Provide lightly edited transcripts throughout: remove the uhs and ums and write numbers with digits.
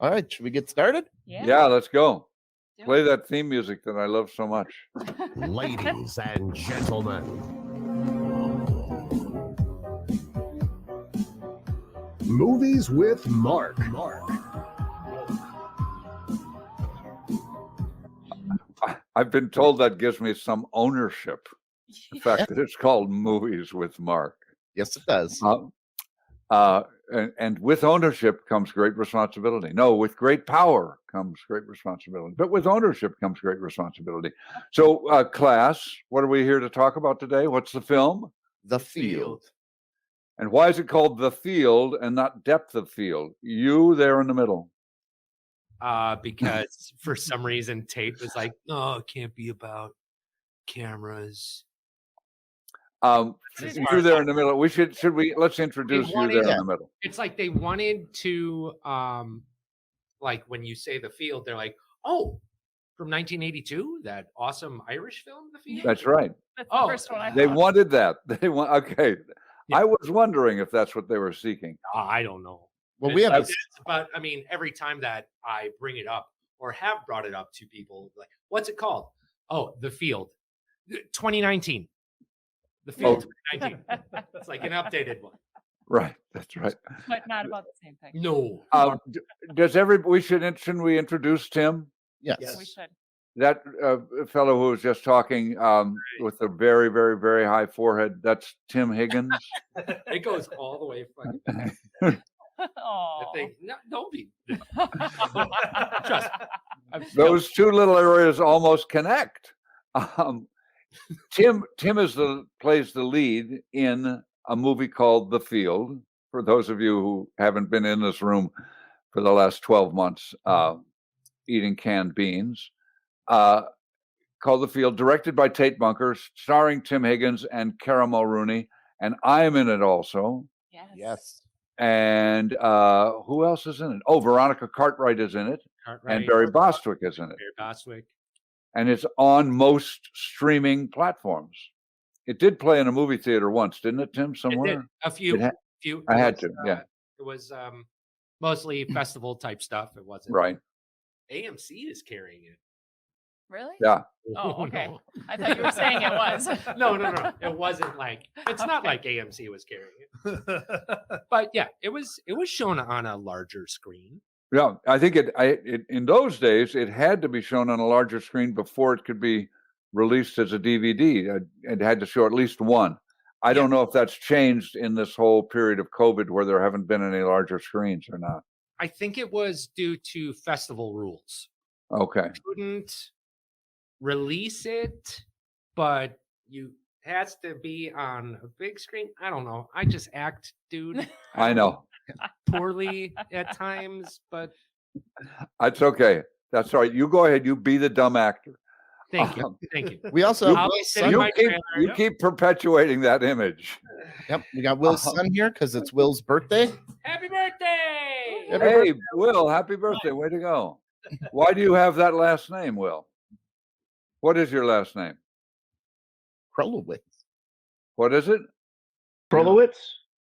All right, should we get started? Yeah, let's go. Do Play it. that theme music that I love so much. Ladies and gentlemen, Movies with Mark. I've been told that gives me some ownership. The fact that it's called Movies with Mark. Yes, it does. And with ownership comes great responsibility. No, with great power comes great responsibility. But with ownership comes great responsibility. So, class, what are we here to talk about today? What's the film? The Field. And why is it called The Field and not Depth of Field? You there in the middle. Because for some reason Tate was like, "No, it can't be about cameras." You there in the middle. Let's introduce you there in the middle. It's like they wanted to, like when you say The Field, they're like, "Oh, from 1982, that awesome Irish film, The Field." That's right. That's the first one I They thought. wanted that. Okay. Yeah. I was wondering if that's what they were seeking. I don't know. Well, we have But I mean, every time that I bring it up or have brought it up to people, like, "What's it called?" "Oh, The Field, 2019." The Field 2019. It's like an updated one. Right. That's right. But not about the same thing. No. Shouldn't we introduce Tim? yes. We should. That fellow who was just talking with a very, very, very high forehead. That's Tim Higgins. It goes all the way fucking. I Oh. think no, don't be. Trust me. Those two little areas almost connect. Tim plays the lead in a movie called The Field. For those of you who haven't been in this room for the last 12 months eating canned beans, called The Field, directed by Tate Bunker, starring Tim Higgins and Cara Mulrooney, and I'm in it also. Yes. And who else is in it? Oh, Veronica Cartwright is in it, and Barry Bostwick is in it. Barry Bostwick. And it's on most streaming platforms. It did play in a movie theater once, didn't it, Tim? Somewhere? It did. A few. Few. I had to, yeah. It was mostly festival type stuff. It wasn't. Right. AMC is carrying it. Really? Yeah. Oh, okay. I thought you were saying it was. No. It wasn't like. It's not like AMC was carrying it. But yeah, it was shown on a larger screen. Yeah, I think it in those days it had to be shown on a larger screen before it could be released as a DVD. It had to show at least one. I don't know if that's changed in this whole period of COVID where there haven't been any larger screens or not. I think it was due to festival rules. Okay. Couldn't release it, but you has to be on a big screen. I don't know. I just act, dude. I know. Poorly at times, but That's okay. That's all right. You go ahead. You be the dumb actor. thank you. Thank you. We also have I'll be Will's sitting son. my trailer. You keep perpetuating that image. Yep, we got Will's son here because it's Will's birthday. Happy birthday! Hey, Will, happy birthday. Way to go. Why do you have that last name, Will? What is your last name? Krolowitz. What is it? Krolowitz?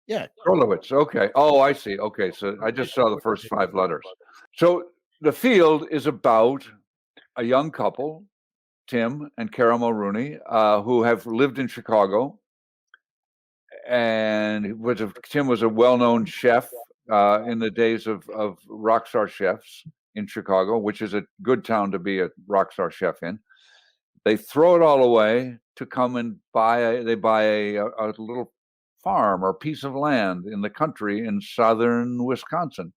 Yeah. Krolowitz. Okay. Oh, I see. Okay. So I just saw the first 5 letters. So The Field is about a young couple, Tim and Cara Mulrooney, who have lived in Chicago. And Tim was a well-known chef in the days of rock star chefs in Chicago, which is a good town to be a rock star chef in. They throw it all away to come and buy a little farm or piece of land in the country in southern Wisconsin,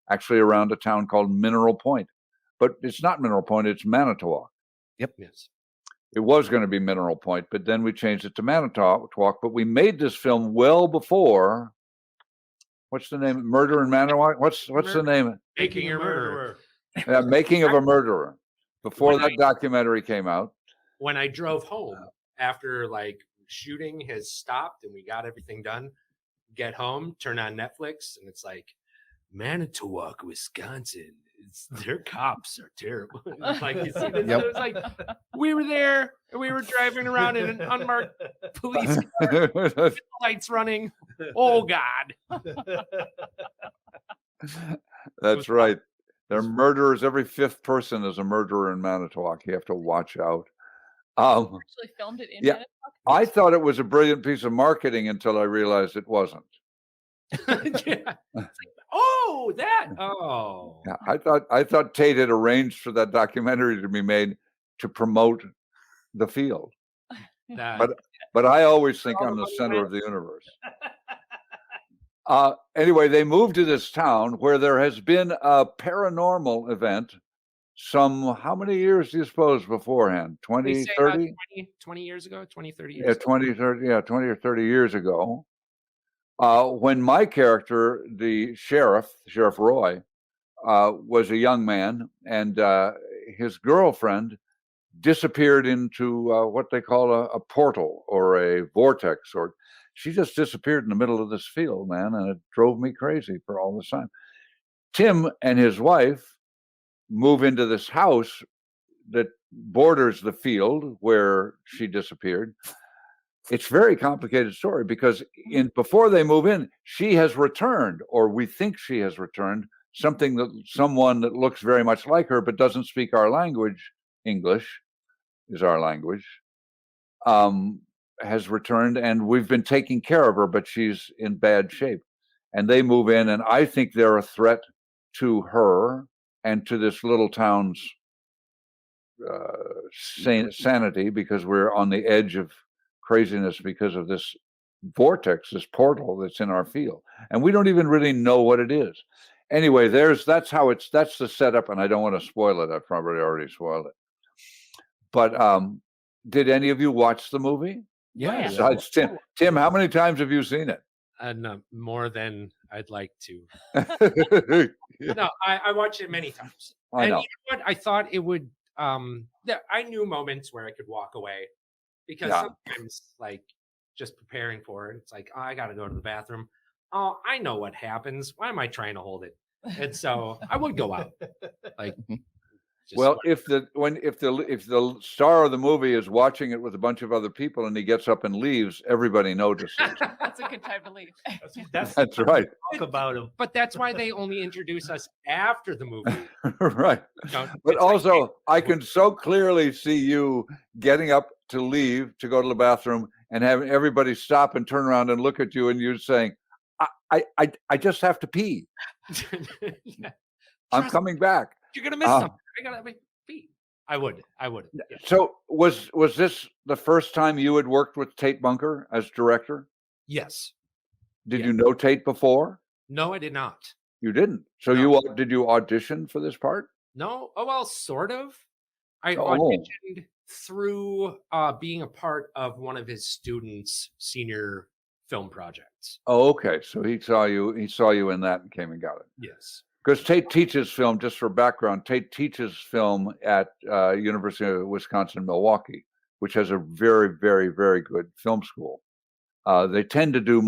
actually around a town called Mineral Point. But it's not Mineral Point, it's Manitowoc. Yep. Yes. It was going to be Mineral Point, but then we changed it to Manitowoc. But we made this film well before. What's the name? Murder in Manitowoc? What's the name? Making Your Murderer. Making of a Murderer. Before that documentary came out. When I drove home after like shooting has stopped and we got everything done, get home, turn on Netflix, and it's like Manitowoc, Wisconsin. Their cops are terrible. Like you see this, Yep. it was like we were there and we were driving around in an unmarked police car, lights running. Oh God. That's right. They're murderers. Every fifth person is a murderer in Manitowoc. You have to watch out. Um, Actually filmed it in yeah. Manitowoc? I thought it was a brilliant piece of marketing until I realized it wasn't. Yeah. It's like, oh, that. Oh. Yeah, I thought Tate had arranged for that documentary to be made to promote the field. That, But I always think all I'm the the money center went. of the universe. Anyway, they moved to this town where there has been a paranormal event how many years do you suppose beforehand? we 20, say 30? 20 years ago, 20, 30 years Yeah, ago. 20, 30, yeah, 20 or 30 years ago. When my character, the Sheriff Roy, was a young man, and his girlfriend disappeared into what they call a portal or a vortex, or she just disappeared in the middle of this field, man, and it drove me crazy for all this time. Tim and his wife move into this house that borders the field where she disappeared. It's a very complicated story because before they move in, she has returned, or we think she has returned, someone that looks very much like her but doesn't speak our language. English is our language. Has returned, and we've been taking care of her, but she's in bad shape. And they move in, and I think they're a threat to her and to this little town's sanity, because we're on the edge of craziness because of this vortex, this portal that's in our field, and we don't even really know what it is. Anyway, that's the setup, and I don't want to spoil it. I've probably already spoiled it. But did any of you watch the movie? Yeah. Besides Tim. Tim, how many times have you seen it? No, more than I'd like to. Yeah, No, I watched it many times. I And know. you know what? I thought it would. I knew moments where I could walk away, because Yeah. sometimes, like, just preparing for it, it's like, oh, I got to go to the bathroom. Oh, I know what happens. Why am I trying to hold it? And so I would go out. Like, just Well, if the star of the movie is watching it with a bunch of other people and he gets up and leaves, everybody notices. That's a good time to leave. That's right. Talk about him. But that's why they only introduce us after the movie. Right. You know, But it's like, also, I can so clearly see you getting up to leave to go to the bathroom and having everybody stop and turn around and look at you, and you saying, I just have to pee. yeah, I'm Trust- coming back. you're gonna miss something. I gotta be. I would. Yeah. So was this the first time you had worked with Tate Bunker as director? Yes. Did Yeah. you know Tate before? No, I did not. You didn't. So No. did you audition for this part? No. Oh well, sort of. I Oh. auditioned through being a part of one of his students' senior film projects. Oh, okay. So he saw you in that and came and got it. Yes. Because Tate teaches film, just for background, Tate teaches film at University of Wisconsin-Milwaukee, which has a very, very, very good film school. They tend to do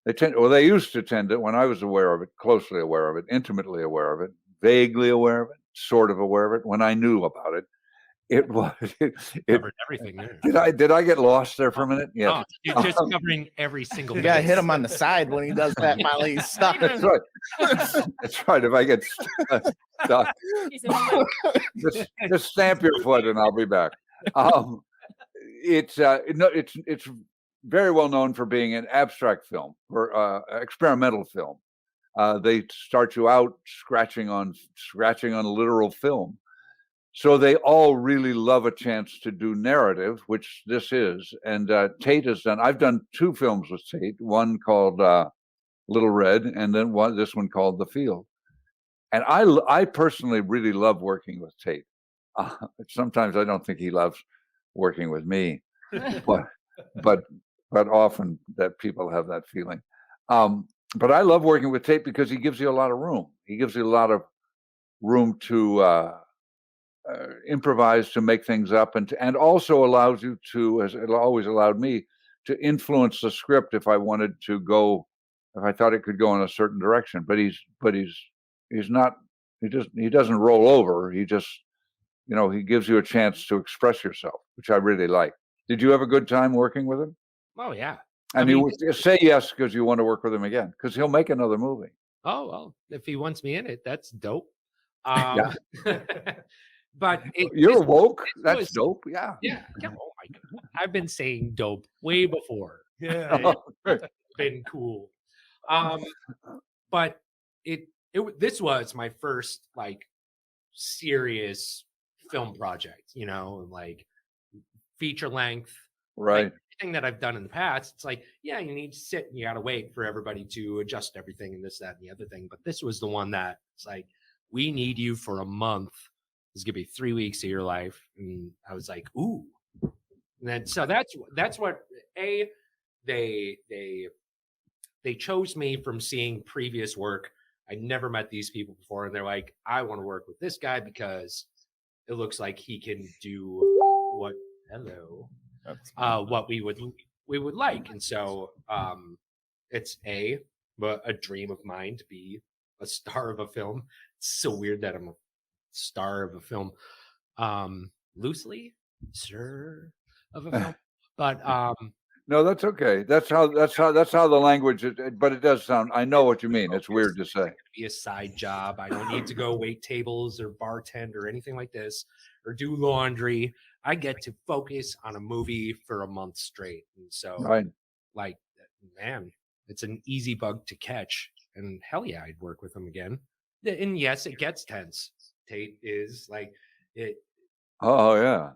they used to tend to, when I was aware of it, closely aware of it, intimately aware of it, vaguely aware of it, sort of aware of it, when I knew about it. It was Covered everything there. did I get lost there for a minute? Yeah. Oh, you're just covering every single. You gotta bit. hit him on the side when he does that, Molly. Stop. That's right. That's right. If I get stuck, He's in the just stamp your foot and I'll be back. It's very well known for being an abstract film or experimental film. They start you out scratching on literal film. So they all really love a chance to do narrative, which this is. And Tate has done. I've done 2 films with Tate. One called Little Red, and then this one called The Field. And I personally really love working with Tate. Sometimes I don't think he loves working with me, but often that people have that feeling. But I love working with Tate because he gives you a lot of room. He gives you a lot of room to improvise, to make things up, and also allows you to, as it always allowed me, to influence the script if I thought it could go in a certain direction. But he doesn't roll over. He just, he gives you a chance to express yourself, which I really like. Did you have a good time working with him? Oh yeah. And you say yes because you want to work with him again, because he'll make another movie. Oh well, if he wants me in it, that's dope. But You're this woke. this That's was- dope. Yeah. Yeah. Oh my god. I've been saying dope way before. Yeah. Been cool. But this was my first like serious film project, like feature length. Right. Like, everything that I've done in the past, it's like, yeah, you need to sit and you got to wait for everybody to adjust everything and this, that, and the other thing. But this was the one that it's like, we need you for a month. It's gonna be 3 weeks of your life. And I was like, ooh. And then so that's what they chose me from seeing previous work. I never met these people before, and they're like, I want to work with this guy because it looks like he can do what we would like. And so it's a dream of mine to be a star of a film. It's so weird that I'm a star of a film. Loosely sir of a film. But no, that's okay. That's how the language is, but it does sound, I know what you mean. It's weird to say. Be a side job. I don't need to go wait tables or bartend or anything like this or do laundry. I get to focus on a movie for a month straight. And so Right. like, man, it's an easy bug to catch. And hell yeah, I'd work with them again. And yes, it gets tense. Tate is like it Oh yeah.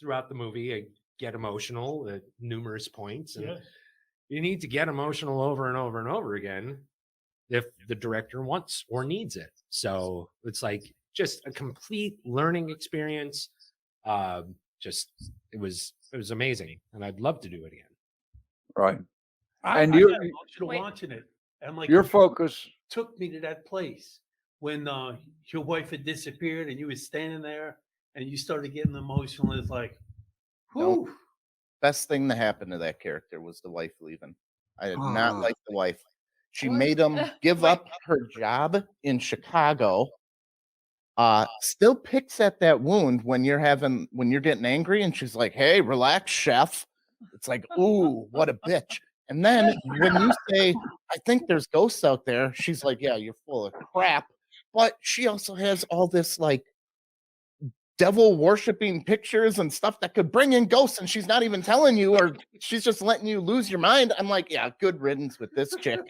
throughout the movie. I get emotional at numerous points, and Yeah. you need to get emotional over and over and over again if the director wants or needs it. So it's like just a complete learning experience. It was amazing, and I'd love to do it again. Right. I And got you- emotional Wait. watching it. I'm like, Your focus. took me to that place when your wife had disappeared and you were standing there and you started getting emotional. It's like, Nope. whew. Best thing that happened to that character was the wife leaving. I did not Ah. like the wife. She What? made him give Wait. up her job in Chicago. Still picks at that wound when you're getting angry, and she's like, "Hey, relax, chef." It's like, ooh, what a bitch. And then when you say, "I think there's ghosts out there," she's like, "Yeah, you're full of crap." But she also has all this like devil worshiping pictures and stuff that could bring in ghosts, and she's not even telling you, or she's just letting you lose your mind. I'm like, yeah, good riddance with this chick.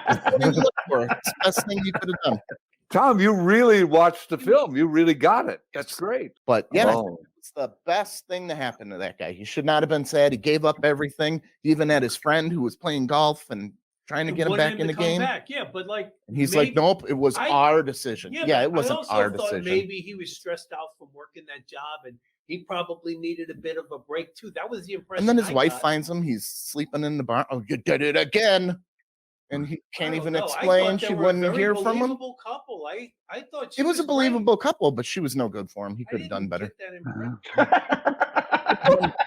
Just what you look for. It's the best thing you could have done. Tom, you really watched the film. You really got it. That's great. But yeah, Oh. it's the best thing to happen to that guy. He should not have been sad. He gave up everything. He even had his friend who was playing golf and trying to And get him wanted back in to the come game. back. Yeah, but like, And he's maybe- like, nope, it was I- our decision. Yeah, but it wasn't I also our thought decision. maybe he was stressed out from working that job and he probably needed a bit of a break too. That was the impression. And then his I wife got. finds him. He's sleeping in the barn. Oh, you did it again. And he I can't don't even know. I explain. thought they She were a wouldn't very hear from him. believable couple. I thought she It was a great. believable couple, but she was no good for him. He I could have done didn't better. get that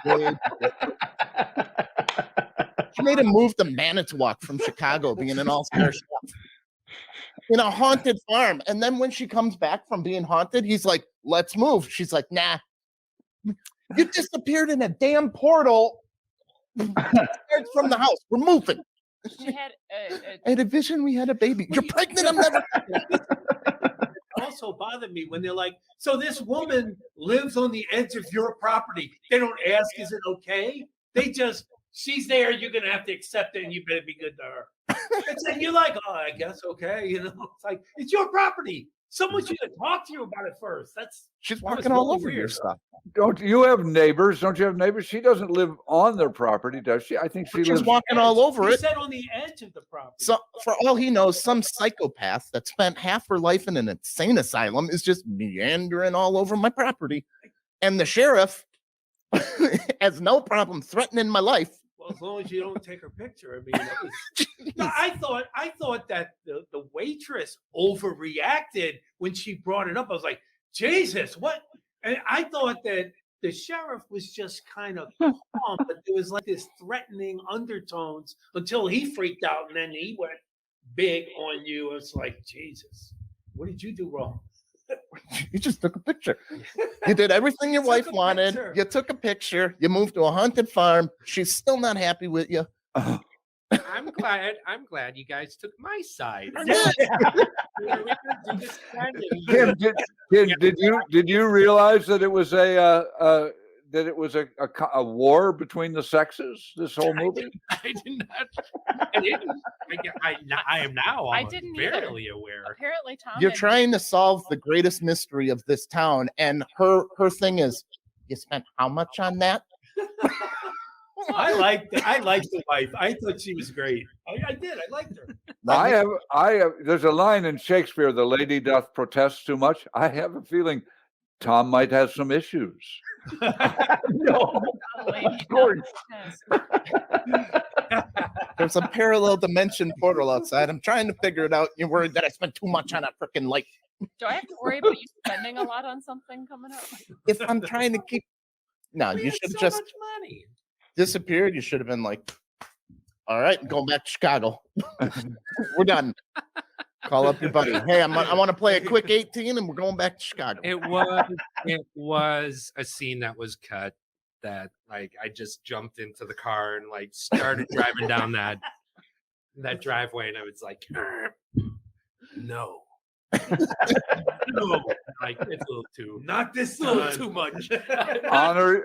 impression. She made him move to Manitowoc from Chicago, being an all-star chef in a haunted farm. And then when she comes back from being haunted, he's like, "Let's move." She's like, "Nah, you disappeared in a damn portal from the house. We're moving." She had I had a vision. We had a baby. You're pregnant. I'm never. It also bothered me when they're like, so this woman lives on the edge of your property. They don't ask, is it okay? They just, she's there, you're gonna have to accept it and you better be good to her. And you're like, oh, I guess okay, It's like, it's your property. Someone should have talked to you about it first. She's That was walking all really over your weird. stuff. Don't you have neighbors? Don't you have neighbors? She doesn't live on their property, does she? I think she She's lives. walking all over He it. said on the edge of the property. So, for all he knows, some psychopath that spent half her life in an insane asylum is just meandering all over my property. And the sheriff has no problem threatening my life. Well, as long as you don't take her picture. I mean, that was, no, I thought that the waitress overreacted when she brought it up. I was like, Jesus, what? And I thought that the sheriff was just kind of calm, but there was like this threatening undertones until he freaked out and then he went big on you. It's like, Jesus, what did you do wrong? You just took a picture. You did everything your Took wife a wanted. picture. You took a picture. You moved to a haunted farm. She's still not happy with you. I I'm glad you guys took my side. Kim, did you realize that it was a war between the sexes? This whole movie. I did not. I didn't. I am now. I almost didn't either. barely aware. Apparently, Tom. You're had- trying to solve the greatest mystery of this town, and her thing is, you spent how much on that? I liked the wife. I thought she was great. I did. I liked her. I have. There's a line in Shakespeare: "The lady doth protest too much." I have a feeling Tom might have some issues. No, Lady of course. Yes. There's a parallel dimension portal outside. I'm trying to figure it out. You're worried that I spent too much on a freaking light. Do I have to worry about you spending a lot on something coming up? If I'm trying to keep, no, We you had should have so just much money. disappeared. You should have been like, all right, I'm going back to Chicago. We're done. Call up your buddy. Hey, I want to play a quick 18 and we're going back to Chicago. It was a scene that was cut that like I just jumped into the car and like started driving down that driveway and I was like, no. No, like it's a little too Not this it's a little time. too much.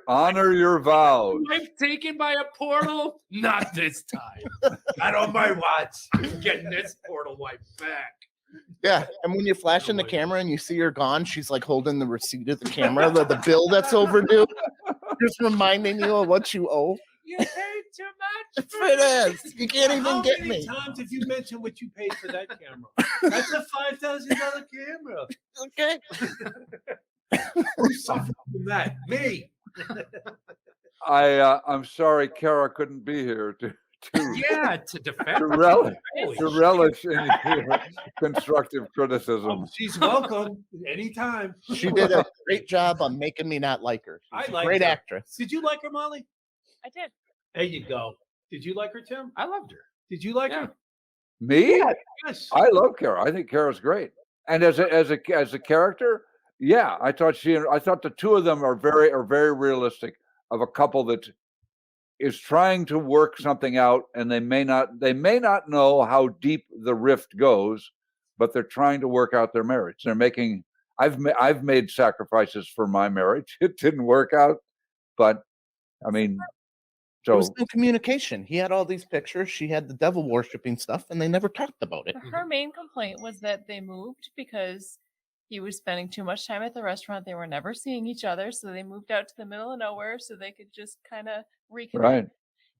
Honor your vows. Wife taken by a portal? Not this time. Not on my watch. I'm getting this portal wife back. Yeah, and when you're flashing the camera and you see her gone, she's like holding the receipt of the camera, the bill that's overdue, just reminding you of what you owe. You paid too much. It is. You can't even How get many me. times have you mentioned what you paid for that camera? That's a $5,000 camera. Okay. Who suffered from that? Me. I'm sorry, Kara couldn't be here to Yeah, to defend. to relish Holy to shit. relish any constructive criticism. Oh, she's welcome anytime. She did a great job on making me not like her. I She's a liked great her. actress. Did you like her, Molly? I did. There you go. Did you like her, Tim? I loved her. Did you like Yeah. her? Me? Yes. I love Kara. I think Kara's great. And as a character, yeah, I thought the two of them are very realistic of a couple that is trying to work something out and they may not know how deep the rift goes, but they're trying to work out their marriage. They're making I've made sacrifices for my marriage. It didn't work out, but I mean, There was so no communication. He had all these pictures. She had the devil worshipping stuff, and they never talked about it. Her main complaint was that they moved because he was spending too much time at the restaurant. They were never seeing each other, so they moved out to the middle of nowhere so they could just kind of reconnect. right.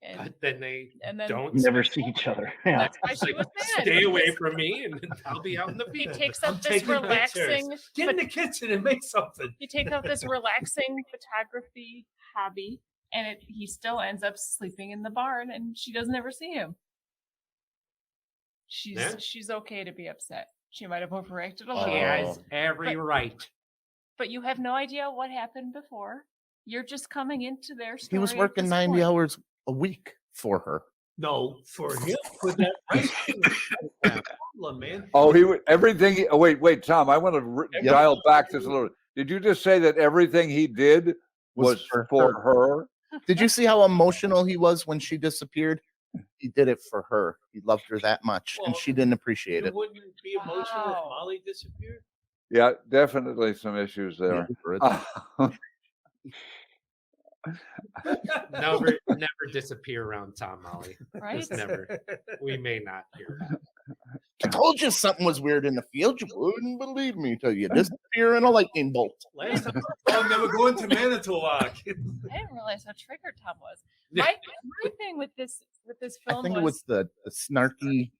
And, But then they and then don't Never see each other. Yeah. that's why she was mad. stay away from me and I'll be out in the He field. takes I'm up this taking relaxing. Get in the kitchen and make something. He takes up this relaxing photography hobby, and he still ends up sleeping in the barn, and she doesn't ever see him. Yeah. She's okay to be upset. She might have overreacted a Oh. little, She has every But- right. but you have no idea what happened before. You're just coming into their story. He was at working this 90 point. hours a week for her. No, for him, for that right problem, man. Oh, he would everything. Oh, wait, Tom. I want to Yep. dial back just a little. Did you just say that everything he did was for her? Did you see how emotional he was when she disappeared? He did it for her. He loved her that much, and Well, she didn't appreciate You it. wouldn't be emotional if Wow. Molly disappeared? Yeah, definitely some issues there. Never disappear around Tom Molly. Right? Just never. We may not hear about it. I told you something was weird in the field. You wouldn't believe me till you disappear in a lightning bolt. Last time I saw him, they were going to Manitowoc. I didn't realize how triggered Tom was. My thing with this I film think it was the snarky,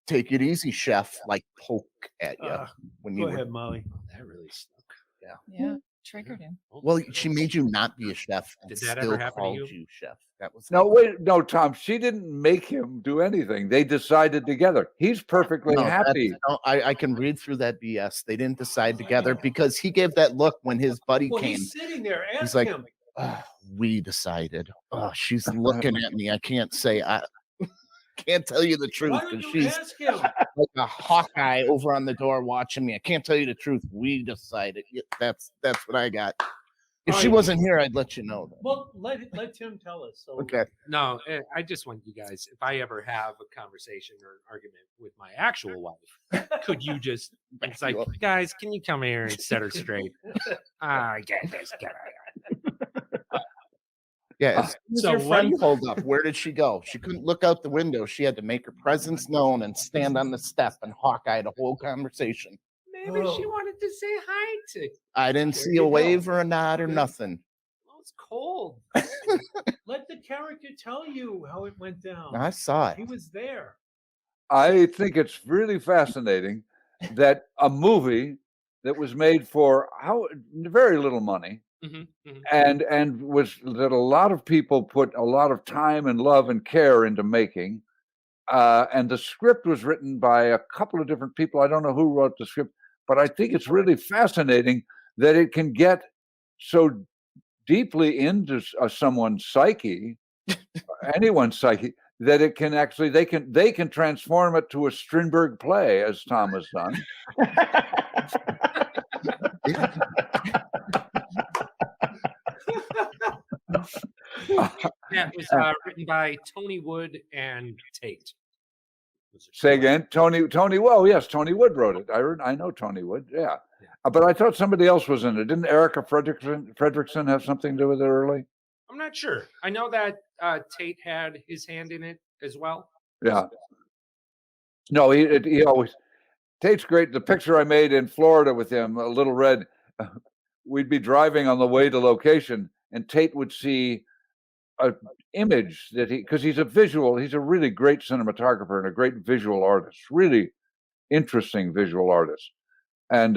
take it easy, chef, like poke at you when you Go were. ahead, Molly. That really snuck. yeah triggered him. Well, she made you not be a chef and Did that still ever happen to called you? you chef. That was No, Tom. She didn't make him do anything. They decided together. He's perfectly No, that's- happy. no, I can read through that BS. They didn't decide together because he gave that look when his buddy Well, came. he's sitting there. Ask He's like, him. "Ah, we decided. Oh, she's looking at me. I can't say. I can't tell you the truth Why don't because you she's ask him? like a Hawkeye over on the door watching me. I can't tell you the truth. We decided. Yeah, that's what I got. If All she right. wasn't here, I'd let you know. That. Well, let Tim tell us. So Okay. No, I just want you guys, if I ever have a conversation or an argument with my actual wife, could you just, it's like, guys, can you come here and set her straight? I get this. Get out. Yeah. As soon as So your what friend do you- pulled up, where did she go? She couldn't look out the window. She had to make her presence known and stand on the step and Hawkeye the whole conversation. Maybe she wanted to say hi to. I didn't There see you a go. wave or a nod or nothing. Well, it's cold. let the character tell you how it went down. I saw it. He was there. I think it's really fascinating that a movie that was made for very little money and was that a lot of people put a lot of time and love and care into making, and the script was written by a couple of different people. I don't know who wrote the script, but I think it's really fascinating that it can get so deeply into someone's psyche, anyone's psyche, that it can actually they can transform it to a Strindberg play, as Tom has done. Yeah, it was written by Tony Wood and Tate. Say again, Tony. Well, yes, Tony Wood wrote it. I know Tony Wood. Yeah, but I thought somebody else was in it. Didn't Erica Fredrickson have something to do with it early? I'm not sure. I know that Tate had his hand in it as well. Yeah. No, he always. Tate's great. The picture I made in Florida with him, a Little Red, we'd be driving on the way to location, and Tate would see a image that because he's a really great cinematographer and a great visual artist, really interesting visual artist. And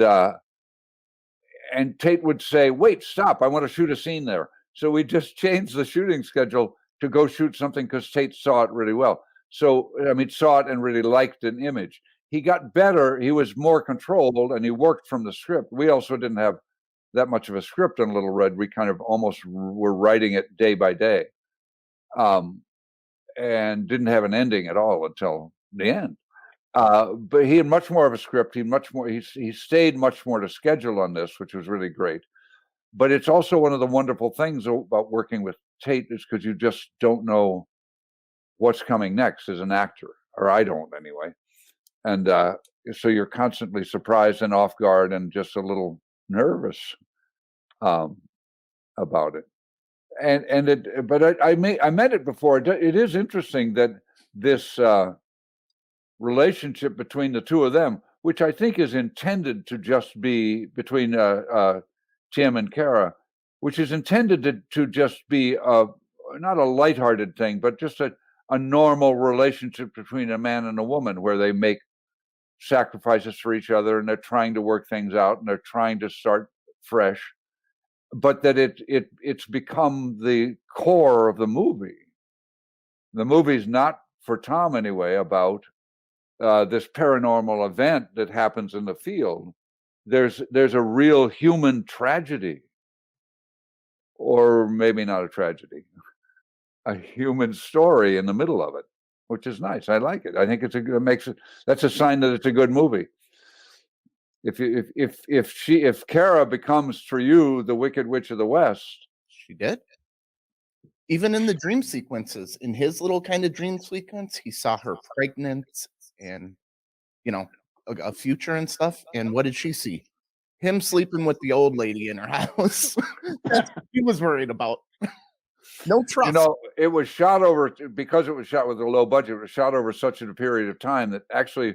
Tate would say, "Wait, stop! I want to shoot a scene there." So we just changed the shooting schedule to go shoot something because Tate saw it really well. So saw it and really liked an image. He got better. He was more controlled, and he worked from the script. We also didn't have that much of a script on Little Red. We kind of almost were writing it day by day, and didn't have an ending at all until the end. But he had much more of a script. He stayed much more to schedule on this, which was really great. But it's also one of the wonderful things about working with Tate is because you just don't know what's coming next as an actor, or I don't anyway. And so you're constantly surprised and off guard and just a little nervous about it. But I met it before. It is interesting that this relationship between the two of them, which I think is intended to just be between Tim and Kara, which is intended to just be not a lighthearted thing, but just a normal relationship between a man and a woman where they make sacrifices for each other and they're trying to work things out and they're trying to start fresh, but that it's become the core of the movie. The movie's not, for Tom anyway, about this paranormal event that happens in the field. There's a real human tragedy, or maybe not a tragedy, a human story in the middle of it, which is nice. I like it. I think that's a sign that it's a good movie. If Kara becomes for you the Wicked Witch of the West, she did. Even in the dream sequences, in his little kind of dream sequence, he saw her pregnant and a future and stuff. And what did she see? Him sleeping with the old lady in her house. That's what he was worried about. No trust. It was shot over because it was shot with a low budget. It was shot over such a period of time that actually,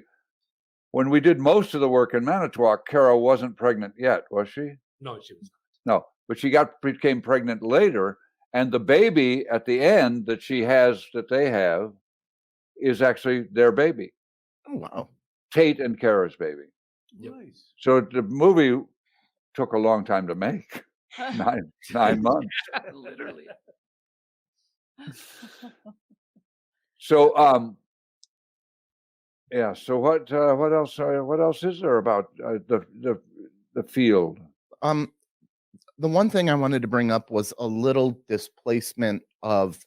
when we did most of the work in Manitowoc, Kara wasn't pregnant yet, was she? No, she was. No, but she became pregnant later, and the baby at the end that they have is actually their baby. Oh wow! Tate and Kara's baby. Nice. So the movie took a long time to make. 9 months. Literally. So yeah. So what else? What else is there about the field? The one thing I wanted to bring up was a little displacement of.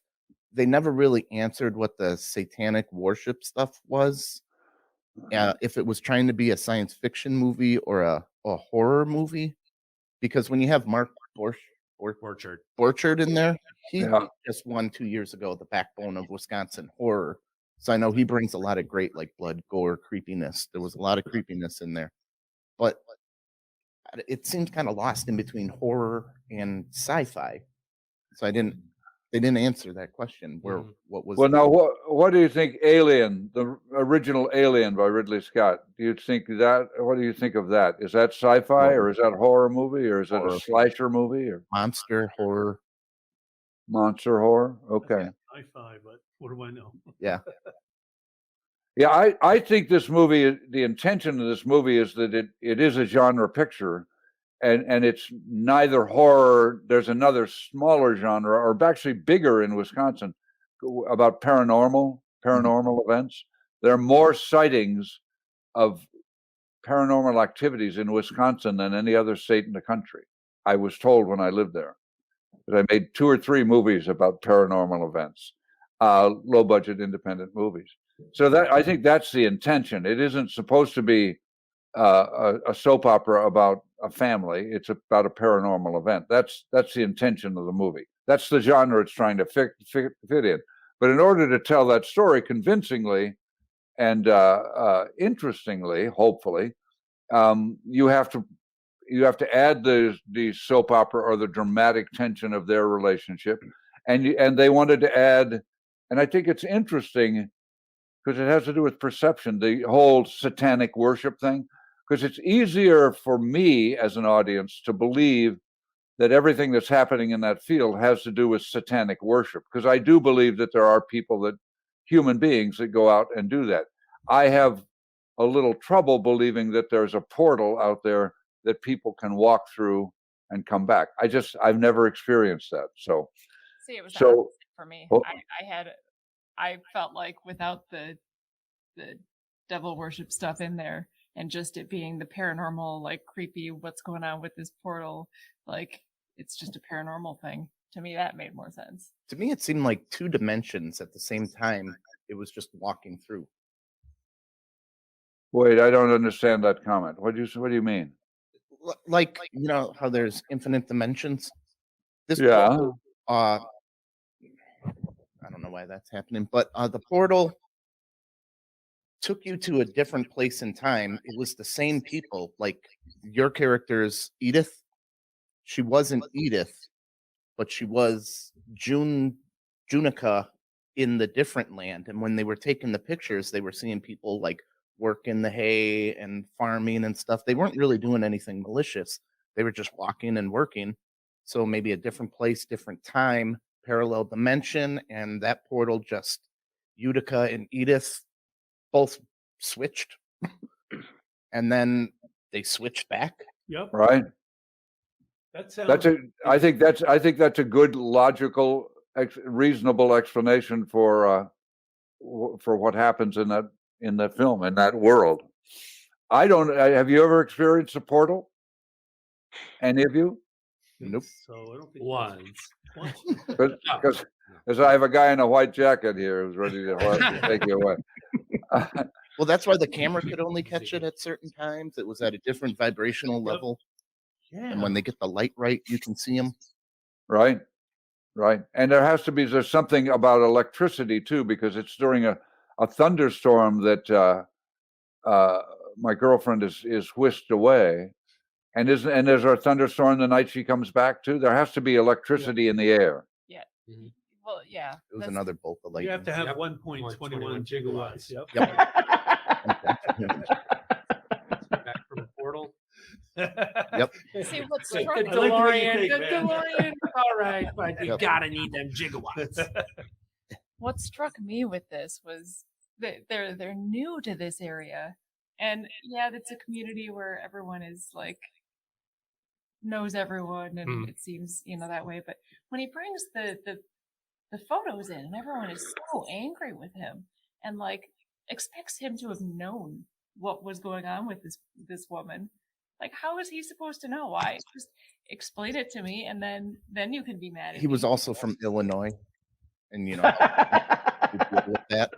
They never really answered what the satanic worship stuff was. If it was trying to be a science fiction movie or a horror movie, because when you have Mark Orchard. Borchard in there. He Yeah. just won 2 years ago the Backbone of Wisconsin horror. So I know he brings a lot of great like blood, gore, creepiness. There was a lot of creepiness in there, but it seemed kind of lost in between horror and sci-fi. So they didn't answer that question. Where what was Well, now what do you think? Alien, the original Alien by Ridley Scott. Do you think that? What do you think of that? Is that sci-fi or is that horror movie or is it Horror. a slasher movie or monster horror? monster horror? Okay. Sci-fi, but what do I know? Yeah. Yeah, I think this movie, the intention of this movie is that it is a genre picture, and it's neither horror. There's another smaller genre, or actually bigger in Wisconsin, about paranormal events. There are more sightings of paranormal activities in Wisconsin than any other state in the country. I was told when I lived there. But I made 2 or 3 movies about paranormal events, low budget independent movies. So that I think that's the intention. It isn't supposed to be a soap opera about a family. It's about a paranormal event. That's the intention of the movie. That's the genre it's trying to fit in. But in order to tell that story convincingly and interestingly, hopefully, you have to add the soap opera or the dramatic tension of their relationship, and they wanted to add, and I think it's interesting because it has to do with perception, the whole satanic worship thing, because it's easier for me as an audience to believe that everything that's happening in that field has to do with satanic worship, because I do believe that there are human beings that go out and do that. I have a little trouble believing that there's a portal out there that people can walk through and come back. I've never experienced that. So See, it was So- opposite for me. well- I felt like without the devil worship stuff in there and just it being the paranormal, like creepy, what's going on with this portal, like it's just a paranormal thing. To me, that made more sense. To me, it seemed like 2 dimensions at the same time. It was just walking through. wait, I don't understand that comment. What do you mean? Like, you know how there's infinite dimensions? This Yeah. portal, I don't know why that's happening, but the portal took you to a different place in time. It was the same people. Like your character's Edith. She wasn't Edith, but she was Junica in the different land. And when they were taking the pictures, they were seeing people like work in the hay and farming and stuff. They weren't really doing anything malicious. They were just walking and working. So maybe a different place, different time, parallel dimension, and that portal just Utica and Edith both switched. And then they switched back. Yep. Right. That sounds. I think that's a good, logical, reasonable explanation for what happens in that film, in that world. Have you ever experienced a portal? Any of you? Nope. So I don't think Once. Because I have a guy in a white jacket here who's ready to take you away. Well, that's why the camera could only catch it at certain times. It was at a different vibrational level. Yeah. And when they get the light right, you can see them. Right. And there's something about electricity too, because it's during a thunderstorm that my girlfriend is whisked away. And there's a thunderstorm the night she comes back too. There has to be electricity in the air. Well, yeah. It was that's- another bolt of light. You have to have Yep. 1.21 gigawatts. Yep. Yep. Back from the portal. Yep. See, what Like struck the I like the way you DeLorean. think, The man. DeLorean. All right, but you Yep. gotta need them gigawatts. what struck me with this was that they're new to this area, and yeah, it's a community where everyone is like knows everyone, and it seems that way. But when he brings the photos in, and everyone is so angry with him, and like expects him to have known what was going on with this woman. Like, how is he supposed to know? Why? Just explain it to me, and then you can be mad at He me. was also from Illinois. And, you know, we deal with that.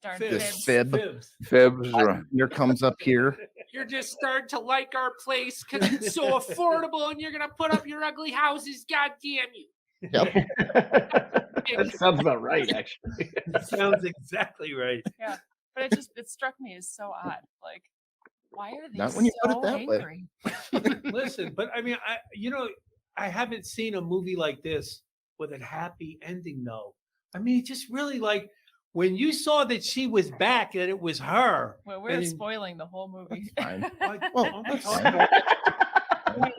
Darn Fibs. fibs. Fib. Fibs. Fibs, right. Here comes up here. you're just starting to like our place because it's so affordable, and you're gonna put up your ugly houses. God damn you! Yep. That sounds about right, actually. Sounds exactly right. Yeah, but it struck me as so odd. Like, why are they Not when you put it so that way. angry? Listen, but I mean, I haven't seen a movie like this with a happy ending, though. I mean, just really like when you saw that she was back, that it was her. Well, we're and- spoiling the whole movie. Fine. Like, Well, I'm that's sorry.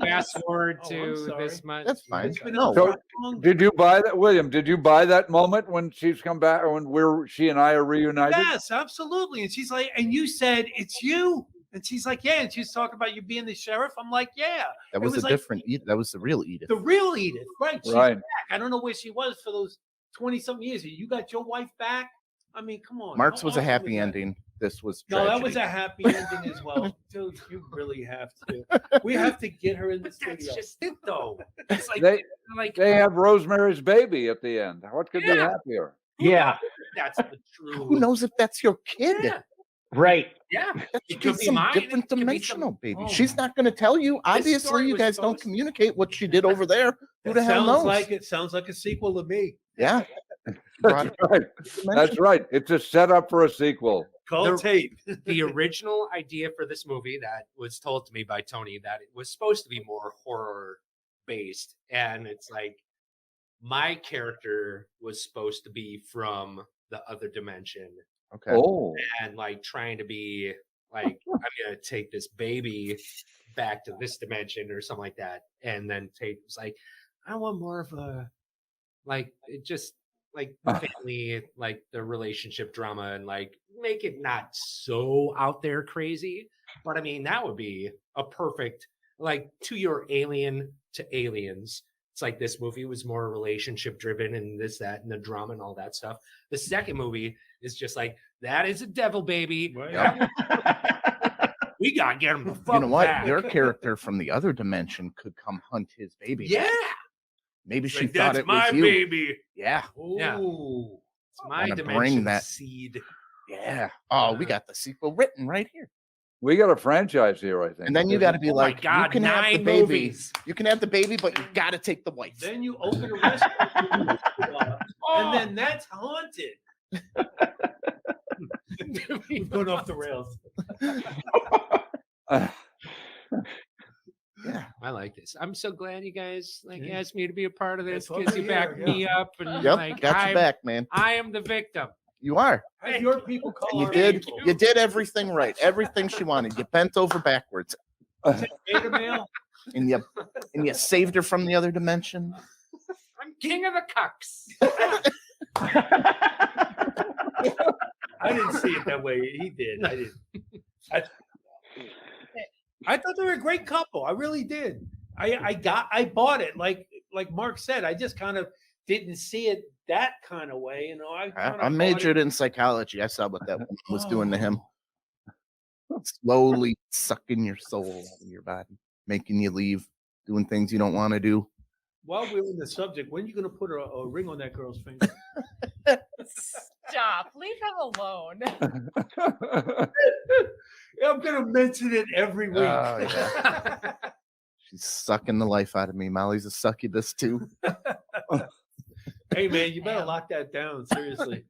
Fast forward Oh, I'm to sorry. this month. That's fine. It's been No, out for So, how long? Did you buy that, William? Did you buy that moment when she's come back, or when she and I are reunited? Yes, absolutely. And she's like, and you said it's you, and she's like, yeah. And she's talking about you being the sheriff. I'm like, yeah. that It was a like different Edith. That was the real Edith. the real Edith, right? She's Right. back. I don't know where she was for those 20-something years. You got your wife back. I mean, come on. Mark's How was a awesome happy is that? ending. This was No, that tragedy. was a happy ending as well. Dude, you really have to. We have to get her in the That's studio. just it, though. It's like, They they have Rosemary's Baby at the end. What could be Yeah. happier? Yeah, that's the true. Who knows if that's your kid? Yeah, right. yeah. That It could could be be some mine, it different could be some- dimensional, baby. Oh She's my- not going to tell you. Obviously, story you was guys don't supposed- communicate what she did over there. Who It the hell knows? sounds like a sequel to me. Yeah. That's right. That's right. It's a setup for a sequel. Call The- tape. The original idea for this movie that was told to me by Tony that it was supposed to be more horror based, and it's like my character was supposed to be from the other dimension, Okay. Oh, and like trying to be like I'm gonna take this baby back to this dimension or something like that, and then Tate was like, I want more of a like it just like family, like the relationship drama, and like make it not so out there crazy. But I mean, that would be a perfect like to your Alien to Aliens. It's like this movie was more relationship driven and this, that, and the drama and all that stuff. The second movie is just like that is a devil baby. Right. We gotta get him the fuck You know what? back. Your character from the other dimension could come hunt his baby. Yeah, Maybe she like, thought that's it my was you. baby. Yeah. Yeah. Ooh. It's my Wanna dimension bring that- seed. Yeah. Oh, we got the sequel written right here. we got a franchise here, I think. And then you got to be Oh like, my god, you can have the 9 baby. movies. You can have the baby, but you got to take the wife. Then you open a restaurant, and then that's haunted. We've gone off the rails. Yeah. I like this. I'm so glad you guys like Yeah. asked me to be a part of this That's what because you we're back here, me up and Yep. like got I'm, your back, man. I am the victim. You are. Have your people call And you our did. people. You did everything right. Everything she wanted. You bent over backwards, Beta male. and you saved her from the other dimension. I'm king of the cucks. I didn't see it that way. He did. I didn't. I thought they were a great couple. I really did. I bought it. Like Mark said, I just kind of didn't see it that kind of way. You know, I majored in psychology. I saw what that woman was doing to him. Slowly sucking your soul out of your body, making you leave, doing things you don't want to do. While we're on the subject, when are you going to put a ring on that girl's finger? Stop. Leave him alone. I'm going to mention it every week. Oh, yeah. She's sucking the life out of me. Molly's a succubus too. Hey, man, you better lock that down. Seriously.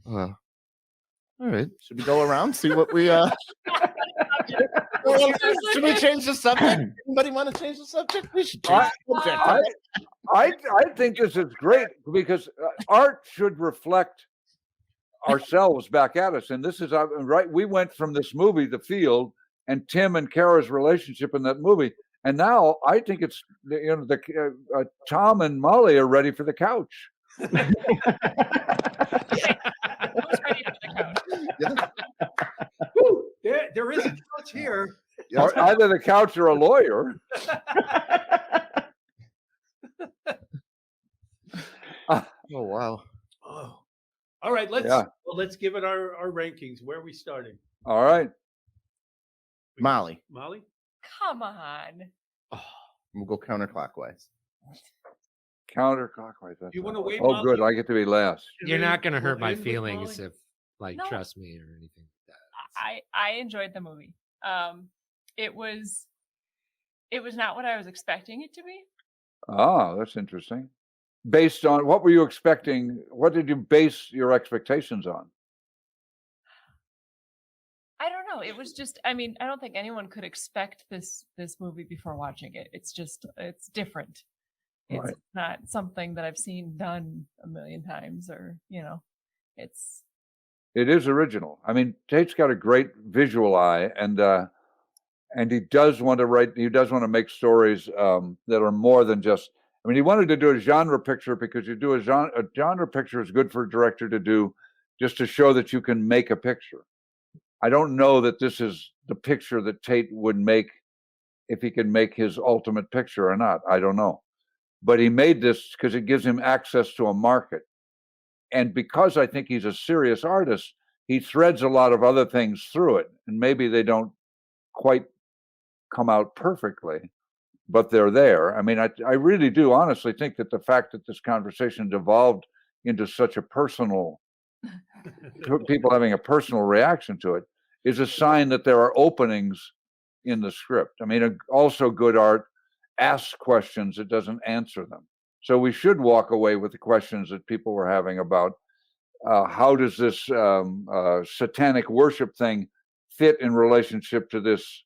All right. Should we go around see what we should we change the subject? Anybody want to change the subject? We should change the subject. I think this is great because art should reflect ourselves back at us. And this is right. We went from this movie, The Field, and Tim and Kara's relationship in that movie. And now I think it's Tom and Molly are ready for the couch. Who's ready for the couch? Whew, there is a couch here. Or either the couch or a lawyer. Oh wow. Oh. All right, let's give it our rankings. Where are we starting? All right. Molly. Molly? Come on. We'll go counterclockwise. Counterclockwise. You wanna wait, Oh, Molly? good. I get to be last. And You're then not gonna hurt we'll my end with feelings Molly? if like No. trust me or anything. I enjoyed the movie. It was not what I was expecting it to be. Ah, that's interesting. Based on what were you expecting? What did you base your expectations on? I don't know. It was just, I mean, I don't think anyone could expect this movie before watching it. It's different. It's Right. not something that I've seen done a million times, or it's It is original. I mean, Tate's got a great visual eye, and he does want to write. He does want to make stories that are more than just. I mean, he wanted to do a genre picture because you do a genre picture is good for a director to do, just to show that you can make a picture. I don't know that this is the picture that Tate would make if he could make his ultimate picture or not. I don't know, but he made this because it gives him access to a market. And because I think he's a serious artist, he threads a lot of other things through it, and maybe they don't quite come out perfectly, but they're there. I mean, I really do honestly think that the fact that this conversation devolved into such a personal, people having a personal reaction to it, is a sign that there are openings in the script. I mean, also good art asks questions, it doesn't answer them. So we should walk away with the questions that people were having about how does this satanic worship thing fit in relationship to this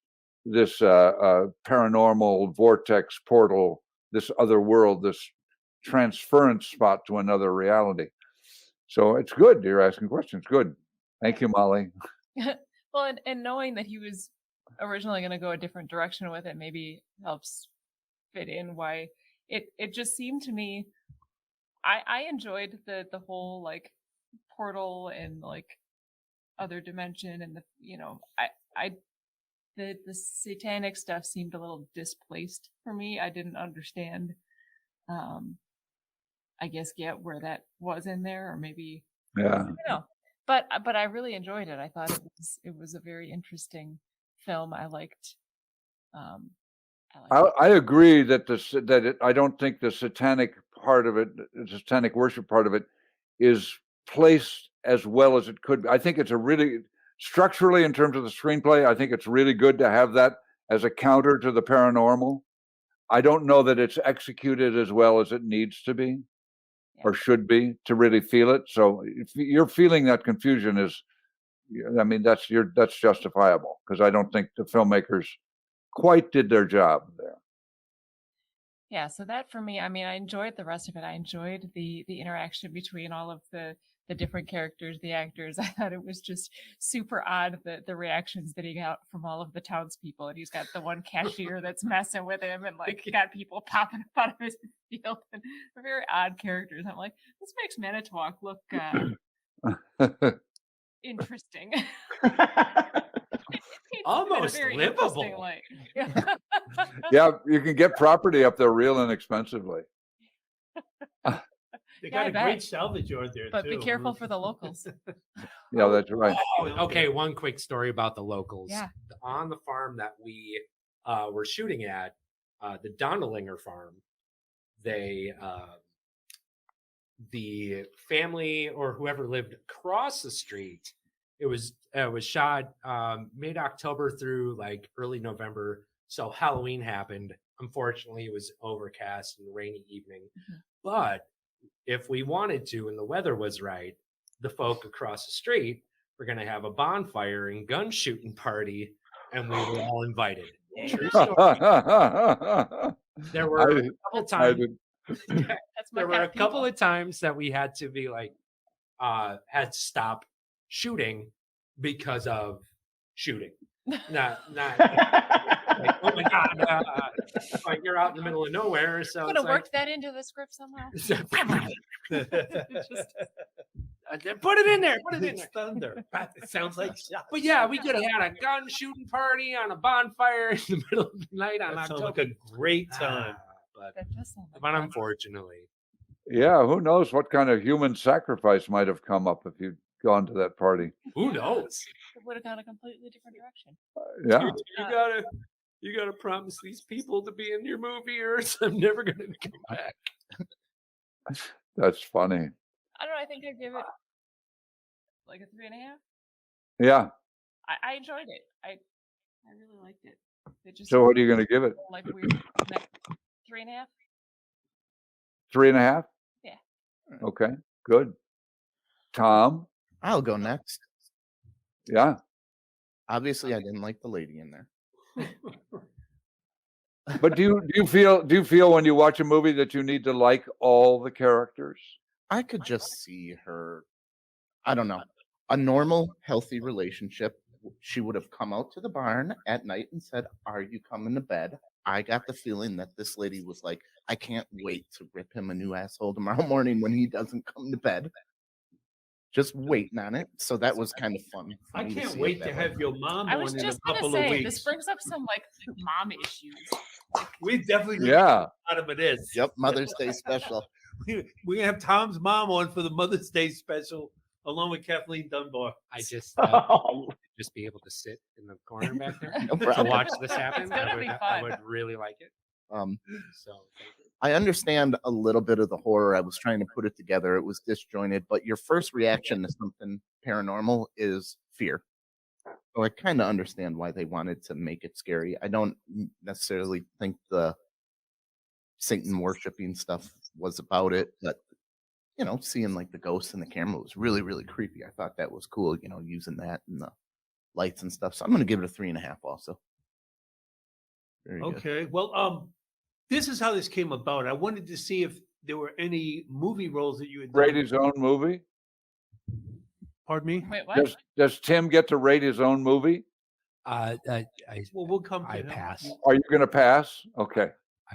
paranormal vortex portal, this other world, this transference spot to another reality. So it's good. You're asking questions. Good. Thank you, Molly. well, and knowing that he was originally going to go a different direction with it maybe helps fit in why it just seemed to me. I enjoyed the whole like portal and like other dimension, and the satanic stuff seemed a little displaced for me. I didn't understand I guess get where that was in there, or maybe I Yeah. don't know. But I really enjoyed it. I thought it was a very interesting film. I liked I agree that I don't think the satanic part of it, the satanic worship part of it, is placed as well as it could be. I think it's a really structurally, in terms of the screenplay, I think it's really good to have that as a counter to the paranormal. I don't know that it's executed as well as it needs to be or should be to really feel it. So if you're feeling that confusion, I mean, that's justifiable, because I don't think the filmmakers quite did their job there. Yeah, so that for me, I mean, I enjoyed the rest of it. I enjoyed the interaction between all of the different characters, the actors. I thought it was just super odd, the reactions that he got from all of the townspeople. And he's got the one cashier that's messing with him, and like got people popping up out of his field. And they're very odd characters. I'm like, this makes Manitowoc look interesting. Almost livable. Light. Yeah, you can get property up there real inexpensively. They got a great salvage yard there, but too. be careful for the locals. Yeah, that's right. Okay, one quick story about the locals. Yeah. On the farm that we were shooting at, the Donnellinger farm, they the family or whoever lived across the street, it was shot mid-October through like early November. So Halloween happened. Unfortunately, it was overcast and rainy evening. Mm-hmm. But if we wanted to and the weather was right, the folk across the street were going to have a bonfire and gun shooting party, and we were all invited. True story. There were a couple times. There were a couple of times that we had to be like, had to stop shooting because of shooting. Not like, oh my God, like you're out in the middle of nowhere. So I'm gonna work that into the script somehow. Put it in there. Put it in It's there. thunder. It sounds like shots. But yeah, we could have had a gun shooting party on a bonfire in the middle of the night on That sounds October. like a great time. But That does sound like but fun. unfortunately, Yeah, who knows what kind of human sacrifice might have come up if you'd gone to that party. who knows? It would have gone a completely different direction. Yeah. You gotta promise these people to be in your movie, or I'm never gonna come back. That's funny. I don't know. I think I'd give it like a 3.5. Yeah. I enjoyed it. I really liked it. It just So what are you going to give it? like weird. 3.5. 3.5? Yeah. Okay, good. Tom? I'll go next. Yeah. Obviously, I didn't like the lady in there. But do you feel when you watch a movie that you need to like all the characters? I could just see her, I don't know, a normal, healthy relationship. She would have come out to the barn at night and said, "Are you coming to bed?" I got the feeling that this lady was like, "I can't wait to rip him a new asshole tomorrow morning when he doesn't come to bed." Just waiting on it. So that was kind of fun. for I me can't see it wait that to way. have your mom I on was in a just gonna couple of say weeks. this brings up some like mom issues. We definitely need Yeah. out of this. Yep, Mother's Day special. We're gonna have Tom's mom on for the Mother's Day special, along with Kathleen Dunbar. I just Oh, just be able to sit in the corner back there No to problem. watch this happen. It's gonna be I fun. would really like it. So thank you. I understand a little bit of the horror. I was trying to put it together. It was disjointed, but your first reaction to something paranormal is fear. So I kind of understand why they wanted to make it scary. I don't necessarily think the Satan worshiping stuff was about it, but seeing like the ghosts in the camera was really, really creepy. I thought that was cool, using that and the lights and stuff. So I'm going to give it a 3.5 also. Very good. Okay. Well, this is how this came about. I wanted to see if there were any movie roles that you had Rate done. his own movie? Pardon me? Wait, what? Does Tim get to rate his own movie? I Well, we'll come to I him. pass. Are you going to pass? Okay.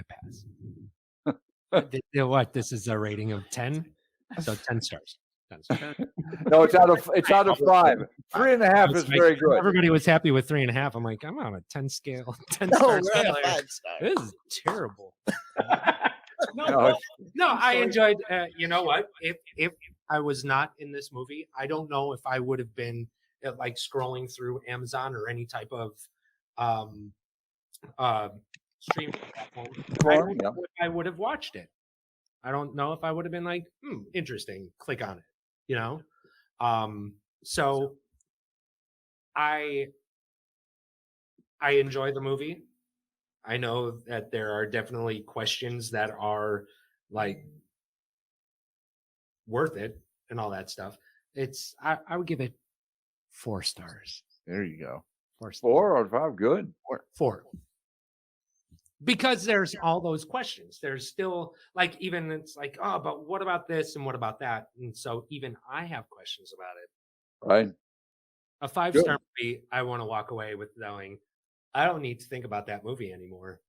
pass. What? This is a rating of 10, so 10 stars. 10 stars. No, it's out of 5. 3.5 is Like, very good. Everybody was happy with 3.5. I'm like, I'm on a 10 scale, 10 No, star we're on scale. a here. 5-star. This is terrible. No, No, well, No, I sorry. enjoyed. You know what? If I was not in this movie, I don't know if I would have been like scrolling through Amazon or any type of streaming platform. I would have watched it. I don't know if I would have been like, interesting. Click on it. So I enjoy the movie. I know that there are definitely questions that are like worth it and all that stuff. I would give it 4 stars. There you go. 4 stars. 4 out of 5, good. 4. Because there's all those questions. There's still like, even it's like, oh, but what about this and what about that? And so even I have questions about it. Right. A 5-star movie, I want to walk away with knowing I don't need to think about that movie anymore.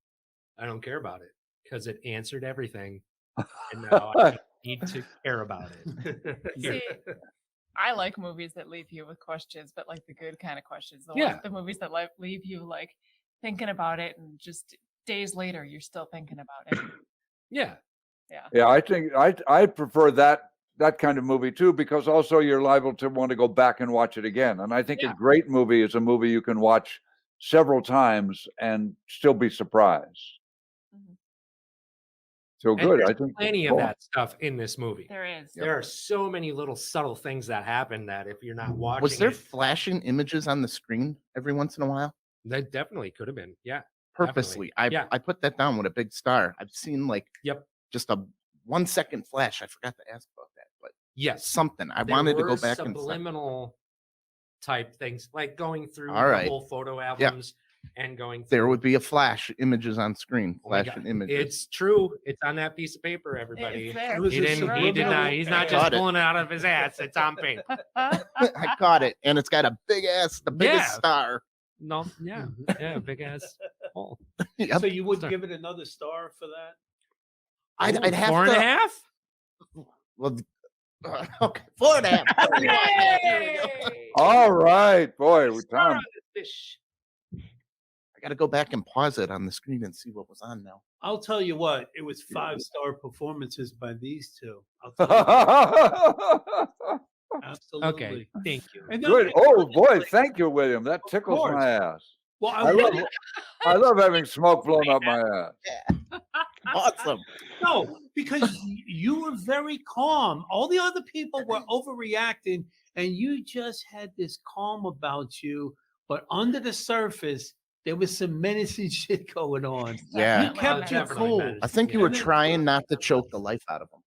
I don't care about it because it answered everything. And now I don't need to care about it. See, I like movies that leave you with questions, but like the good kind of questions. The movies that leave you like thinking about it, and just days later you're still thinking about it. Yeah. Yeah, I think I prefer that kind of movie too, because also you're liable to want to go back and watch it again. And I think a great movie is a movie you can watch several times and still be surprised. Mhm. So And good. there's I think plenty of that stuff in this movie. There is. There are so many little subtle things that happen that if you're not watching, Was there it, flashing images on the screen every once in a while? that definitely could have been. Yeah. Purposely. Yeah. I put that down with a big star. I've seen like just a 1-second flash. I forgot to ask about that, but Yes. something. I There wanted to go were back and stuff. subliminal type things, like going through All right. the whole photo albums and going through. There would be a flash, images on screen, Oh my flashing God. images. It's true. It's on that piece of paper, everybody. It's there. It was He a didn't. He did not. He's not just Caught it. pulling it out of his ass. It's on paper. I caught it, and it's got a big ass, the biggest Yeah. star. No. Yeah. Yeah. Big ass hole. Yep. So you wouldn't give it another star for that? I'd have 4.5. Well, okay, 4.5. Yay! all right, boy. Star Tom. on this fish. I got to go back and pause it on the screen and see what was on now. I'll tell you what, it was 5-star performances by these two. I'll tell you, absolutely. Okay. Thank you. And then- Good. Oh boy, thank you, William. That tickles course. my ass. Well, I love having smoke blown up my ass. Awesome. no, because you were very calm. All the other people were overreacting, and you just had this calm about you, but under the surface, there was some menacing shit going on. Yeah. You kept it definitely cool. menacing. I think you were And then- trying not to choke the life out of him.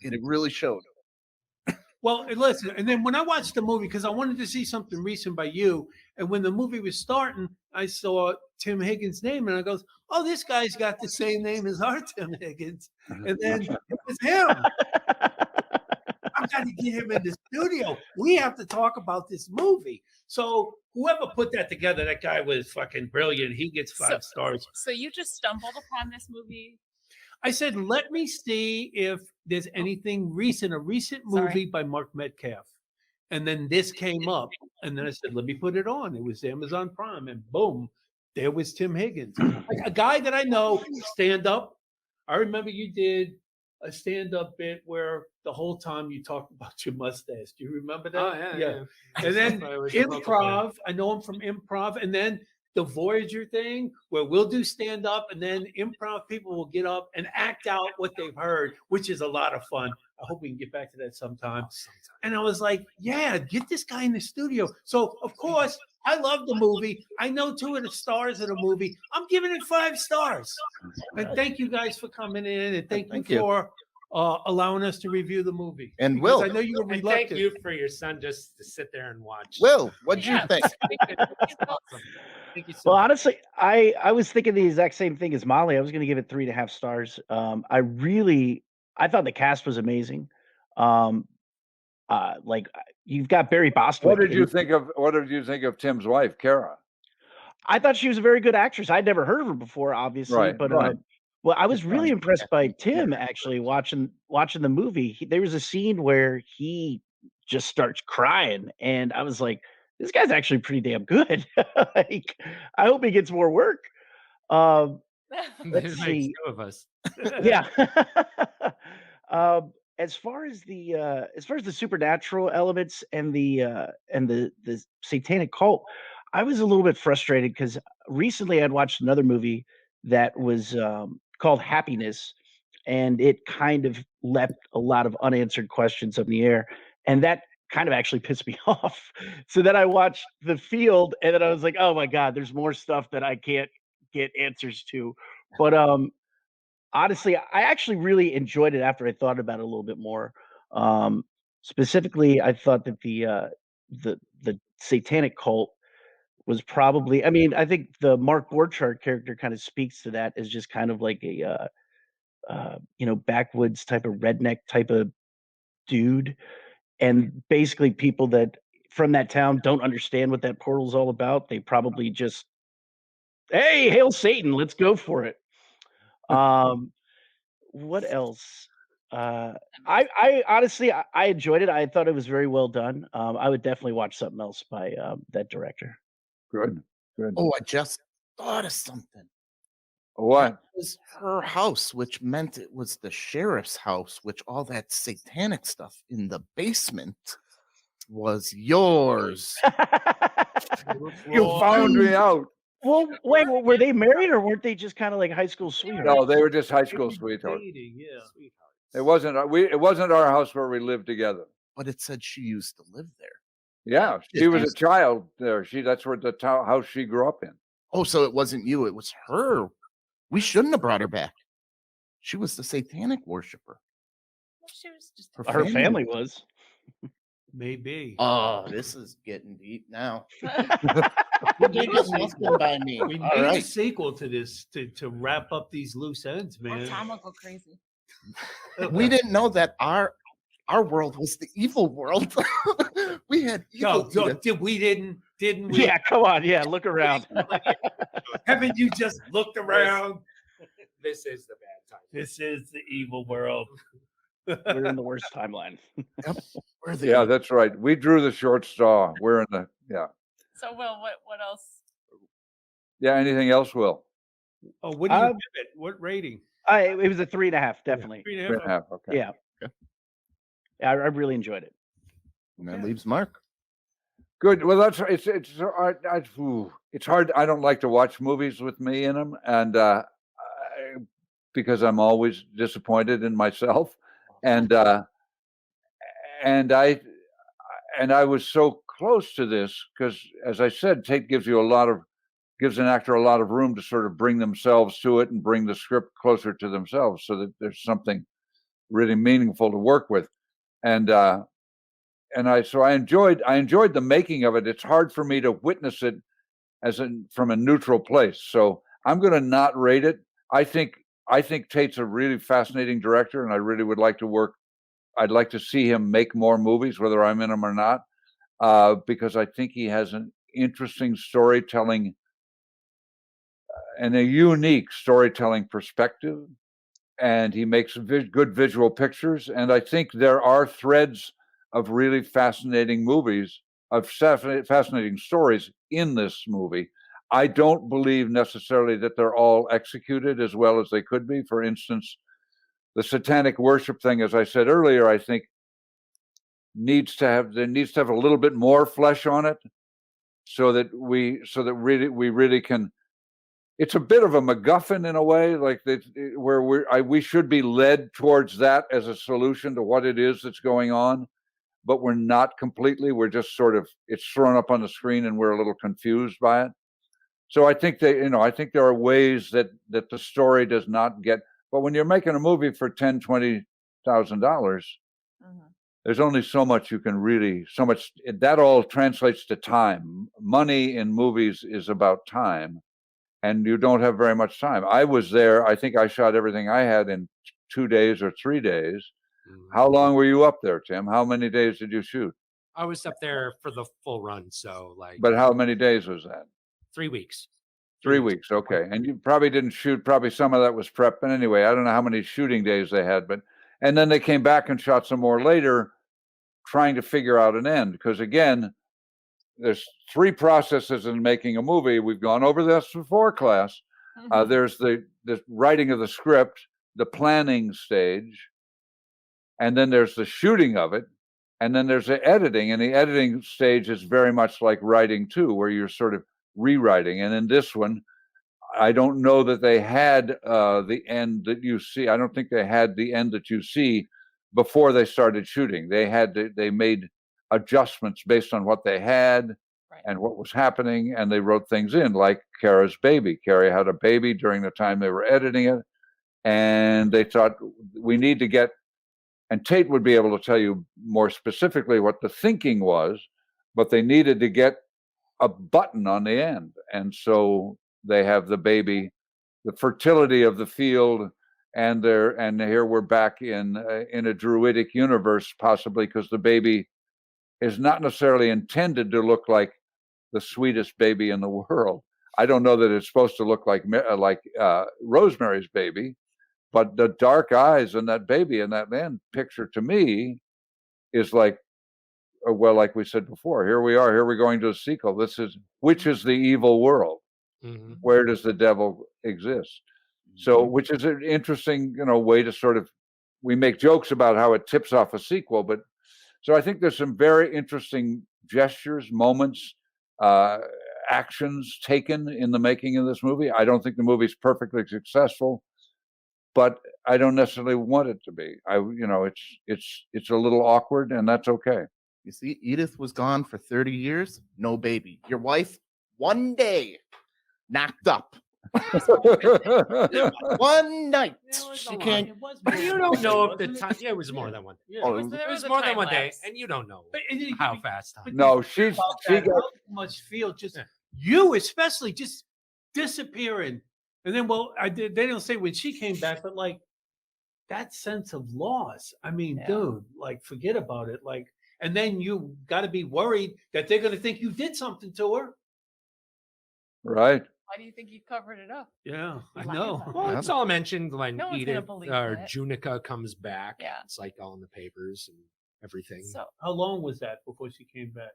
It really showed. Well, and listen, and then when I watched the movie, because I wanted to see something recent by you, and when the movie was starting, I saw Tim Higgins' name, and I goes, "Oh, this guy's got the same name as our Tim Higgins," and then it was him. I've got to get him in the studio. We have to talk about this movie. So whoever put that together, that guy was fucking brilliant. He gets 5 stars. So you just stumbled upon this movie? I said, let me see if there's anything recent, a recent Sorry. movie by Mark Metcalf. And then this came up. And then I said, let me put it on. It was Amazon Prime. And boom, there was Tim Higgins. Like a guy that I know, stand up. I remember you did a stand-up bit where the whole time you talked about your mustache. Do you remember that? Oh yeah. And then I was a vocal improv. I know him from improv. And then the Voyager thing where we'll do stand up and then improv people will get up and act out what they've heard, which is a lot of fun. I hope we can get back to that sometime. And I was like, yeah, get this guy in the studio. So, of course, I love the movie. I know 2 of the stars of the movie. I'm giving it 5 stars. And thank you guys for coming in. And thank you for allowing us to review the movie. And Because Will, I know you were And reluctant. thank you for your son just to sit there and watch. Will, what'd you Yeah. think? Awesome. Thank you so Well, much. honestly, I was thinking the exact same thing as Molly. I was going to give it 3.5 stars. I thought the cast was amazing. Like you've got Barry Bostwick. What did you think of Tim's wife, Kara? I thought she was a very good actress. I'd never heard of her before, obviously, Right, but right. well, I was Good really one. impressed by Tim actually watching the movie. There was a scene where he just starts crying, and I was like, "This guy's actually pretty damn good." Like, I hope he gets more work. Um, There's let's like see. 2 of us. Yeah. As far as the supernatural elements and the satanic cult, I was a little bit frustrated because recently I'd watched another movie that was called Happiness, and it kind of left a lot of unanswered questions up in the air, and that kind of actually pissed me off. So then I watched The Field, and then I was like, oh my god, there's more stuff that I can't get answers to. But honestly, I actually really enjoyed it after I thought about it a little bit more. Specifically, I thought that the satanic cult was probably. I mean, I think the Mark Borchardt character kind of speaks to that as just kind of like a backwoods type of redneck type of dude, and basically people that from that town don't understand what that portal's all about. They probably just, hey, hail Satan, let's go for it. What else? I honestly I enjoyed it. I thought it was very well done. I would definitely watch something else by that director. Good. Oh, I just thought of something. What? It was her house, which meant it was the sheriff's house, which all that satanic stuff in the basement was yours. You found me out. Well, wait, were they married or weren't they just kind of like high school sweethearts? No, they were just high They school were sweethearts. dating, yeah. It wasn't our house where we lived together. But it said she used to live there. Yeah, Yes, she was yes. a child there. That's where the house she grew up in. Oh, so it wasn't you, it was her. We shouldn't have brought her back. She was the satanic worshiper. Well, she was just Her family was. Maybe. Oh, this is getting deep now. You're getting nothing by me. We All need a right. sequel to this to wrap up these loose ends, Or man. Tom will go crazy. We didn't know that our world was the evil world. We had evil. We didn't we? Yeah, come on. Yeah, look around. Haven't you just looked around? This is the bad time. This is the evil world. We're in the worst timeline. We're the Yeah, that's right. We drew the short straw. We're in the So, Will, what else? Yeah, anything else, Will? Oh, what do you Um, give it? What rating? It was a 3.5, definitely. 3.5? 3.5. Okay. Yeah. I really enjoyed it. And that leaves Mark. Good. Well, it's hard. I don't like to watch movies with me in them, and because I'm always disappointed in myself, and I was so close to this because, as I said, Tate gives an actor a lot of room to sort of bring themselves to it and bring the script closer to themselves, so that there's something really meaningful to work with. And I enjoyed the making of it. It's hard for me to witness it from a neutral place, so I'm going to not rate it. I think Tate's a really fascinating director, and I really would like to work. I'd like to see him make more movies, whether I'm in them or not, because I think he has an interesting storytelling and a unique storytelling perspective, and he makes good visual pictures. And I think there are threads of really fascinating movies, of fascinating stories in this movie. I don't believe necessarily that they're all executed as well as they could be. For instance, the satanic worship thing, as I said earlier, I think needs to have a little bit more flesh on it, so that we really can. It's a bit of a MacGuffin in a way, like that, where we should be led towards that as a solution to what it is that's going on, but we're not completely. We're just sort of, it's thrown up on the screen and we're a little confused by it. So I think I think there are ways that the story does not get. But when you're making a movie for $10,000-$20,000, there's only so much you can really. So much that all translates to time. Money in movies is about time, and you don't have very much time. I was there. I think I shot everything I had in 2 days or 3 days. How long were you up there, Tim? How many days did you shoot? I was up there for the full run, so like. But how many days was that? 3 weeks. 3 weeks, okay. And you probably didn't shoot. Probably some of that was prep. But anyway, I don't know how many shooting days they had, and then they came back and shot some more later, trying to figure out an end. Because again, there's 3 processes in making a movie. We've gone over this before, class. There's the writing of the script, the planning stage, and then there's the shooting of it, and then there's the editing. And the editing stage is very much like writing too, where you're sort of rewriting. And in this one, I don't know that they had the end that you see. I don't think they had the end that you see before they started shooting. They made adjustments based on what they had and what was happening, and they wrote things in, like Kara's baby. Kara had a baby during the time they were editing it, and they thought we need to get. And Tate would be able to tell you more specifically what the thinking was, but they needed to get a button on the end. And so they have the baby, the fertility of the field, and here we're back in a druidic universe, possibly, because the baby is not necessarily intended to look like the sweetest baby in the world. I don't know that it's supposed to look like Rosemary's Baby, but the dark eyes and that baby in that man picture, to me, is like, well, like we said before, here we are. Here we're going to a sequel. Which is the evil world? Where does the devil exist? So, which is an interesting, way to sort of. We make jokes about how it tips off a sequel, but so I think there's some very interesting gestures, moments, actions taken in the making of this movie. I don't think the movie's perfectly successful, but I don't necessarily want it to be. It's a little awkward, and that's okay. You see, Edith was gone for 30 years, no baby. Your wife, 1 day, knocked up. One night. She can't. But you don't know if the time. Yeah, it was more than one. Yeah. Oh, There It was was a more than time 1 day, lapse. and you don't know And you- how fast time. No, she about got. that, how much feel just you especially just disappearing, and then they don't say when she came back, but like that sense of loss. I mean, dude, like forget about it. Like, and then you got to be worried that they're going to think you did something to her. Right. Why do you think he covered it up? Yeah, I Lie know. about Well, it's all mentioned when No one's gonna Edith believe or that. Junica comes back. Yeah. It's like all in the papers and everything. So How long was that before she came back?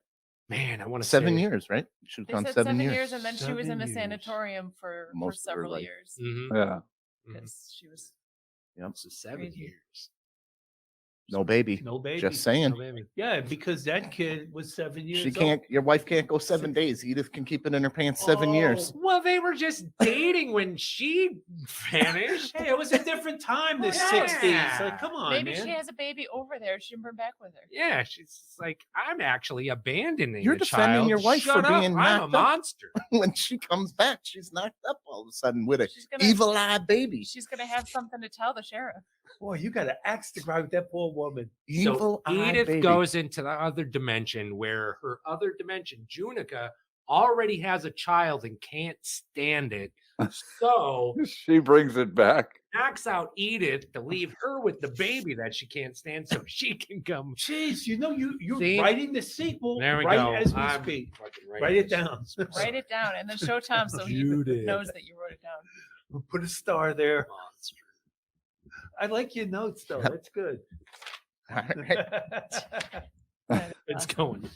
Man, I want to 7 say, years, right? She was they gone said 7 years. and then she was in 7 a years. sanatorium for Most of her several life. years Mhm, Yeah. mhm. because she was Yep. So 7 Crazy. years. No baby. No baby. Just saying. No baby. Yeah, because that kid was 7 years She old. can't. Your wife can't go 7 days. Edith can keep it in her pants 7 years. Well, they were just dating when she vanished. Hey, it was a different time, the Yeah. 60s. Like, come on, Maybe man. she has a baby over there. She can bring back with her. Yeah, she's just like, I'm actually abandoning. You're the defending child. your wife Shut for up, being I'm a knocked up. monster. When she comes back, she's knocked up all of a sudden with a She's gonna evil-eyed baby. She's gonna have something to tell the sheriff. Boy, you got to axe the grind with that poor woman. So Evil-eyed Edith baby. goes into the other dimension where her other dimension, Junica, already has a child and can't stand it. So She brings it back. knocks out Edith to leave her with the baby that she can't stand so she can come. Jeez, you know, you're See? writing the sequel There we right go. as we I'm speak. fucking Write it down. Write it down and then show Tom so he Judith. knows that you wrote it down. We'll put a star there. Monster. I like your notes, though. That's good. All right. It's going.